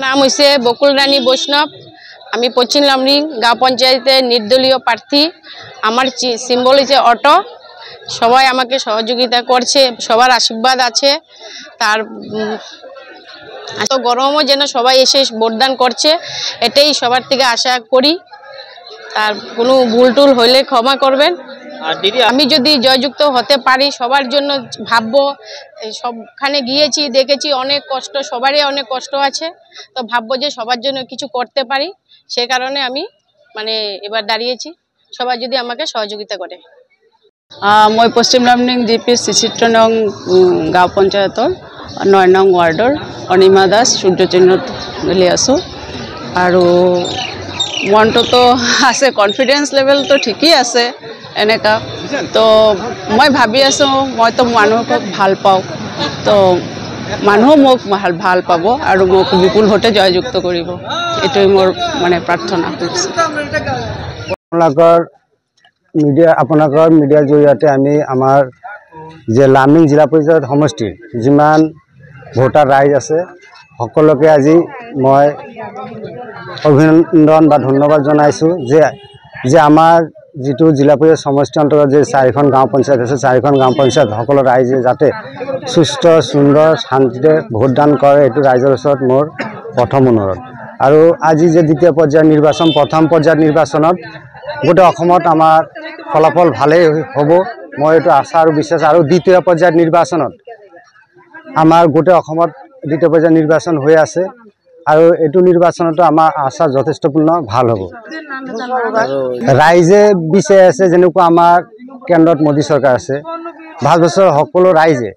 नाम হইছে বকুল রানী বৈষ্ণব। আমি পশ্চিম লামডিং গাঁও পঞ্চায়েতের নির্দলীয় প্রার্থী। আমার সিম্বল হইছে অটো। সবাই আমাকে সহযোগিতা করছে, সবার আশীর্বাদ আছে। তার এত গরমও যেন সবাই এসে ভোটদান করছে, এটাই সবার থেকে আশা করি। তার কোনো ভুল টুল হইলে ক্ষমা করবেন। আমি যদি জয়যুক্ত হতে পারি সবার জন্য ভাববো। সবখানে গিয়েছি, দেখেছি অনেক কষ্ট, সবারই অনেক কষ্ট আছে। তো ভাববো যে সবার জন্য কিছু করতে পারি, সে কারণে আমি এবার দাঁড়িয়েছি। সবাই যদি আমাকে সহযোগিতা করে। মই পশ্চিম লামডিং জিপি 66 নং গাঁও পঞ্চায়তৰ 9 নং ৱাৰ্ডৰ অনিমা দাস সূৰ্যচিহ্নত মিলি আছোঁ। আৰু মনটোতো আছে, কনফিডেন্স লেভেলটো ঠিকই আছে এনেকা। তো মই ভাবি আছোঁ, মইতো মানুহক ভাল পাওঁ, তো মানুহ মোক ভাল পাব আৰু মোক বিপুল ভোটে জয়যুক্ত কৰিব, এইটোৱে মোৰ প্ৰাৰ্থনা কৰিছোঁ। আপোনালোকৰ মিডিয়াৰ জৰিয়তে আমি আমাৰ যে লামডিং জিলা পঞ্চায়ত সমষ্টিৰ যিমান ভোটাৰ ৰাইজ আছে সকলোকে আজি মই অভিনন্দন বা ধন্যবাদ জনাইছোঁ যে আমাৰ যিটো জিলা পঞ্চায়ত সমষ্টিৰ অন্তৰ্গত যে 4খন গাঁও পঞ্চায়ত আছে, 4খন গাঁও পঞ্চায়ত সকলো ৰাইজে যাতে সুস্থ সুন্দৰ শান্তিৰে ভোটদান কৰে, এইটো ৰাইজৰ ওচৰত মোৰ প্ৰথম অনুৰোধ। আৰু আজি যে দ্বিতীয় পৰ্যায়ৰ নিৰ্বাচন, প্ৰথম পৰ্যায়ৰ নিৰ্বাচনত গোটেই অসমত আমাৰ ফলাফল ভালেই হ'ব, মই এইটো আশা আৰু বিশ্বাস। আৰু দ্বিতীয় পৰ্যায়ৰ নিৰ্বাচনত আমাৰ গোটেই অসমত দ্বিতীয় পৰ্যায়ৰ নিৰ্বাচন হৈ আছে, আৰু এইটো নিৰ্বাচনতো আমাৰ আশা যথেষ্টপূৰ্ণ ভাল হ'ব। ৰাইজে বিচাৰি আছে, যেনেকুৱা আমাৰ কেন্দ্ৰত মোদী চৰকাৰ আছে, ভাৰতবৰ্ষৰ সকলো ৰাইজে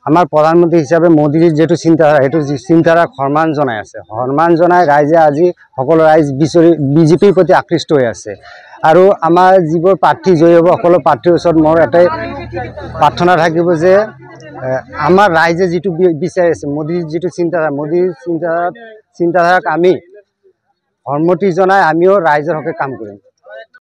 আমাৰ প্ৰধানমন্ত্ৰী হিচাপে মোদীৰ যিটো চিন্তাধাৰা, সেইটো চিন্তাধাৰাক সন্মান জনাই আছে। সন্মান জনাই ৰাইজে আজি সকলো ৰাইজ বিজেপিৰ প্ৰতি আকৃষ্ট হৈ আছে। আৰু আমাৰ যিবোৰ প্ৰাৰ্থী জয়ী হ'ব, সকলো প্ৰাৰ্থীৰ ওচৰত মোৰ এটাই প্ৰাৰ্থনা থাকিব যে আমাৰ ৰাইজে যিটো বিচাৰি আছে, মোদীৰ যিটো চিন্তাধাৰা, মোদীৰ চিন্তাধাৰাক আমি সন্মতি জনাই আমিও ৰাইজৰ হকে কাম কৰিম।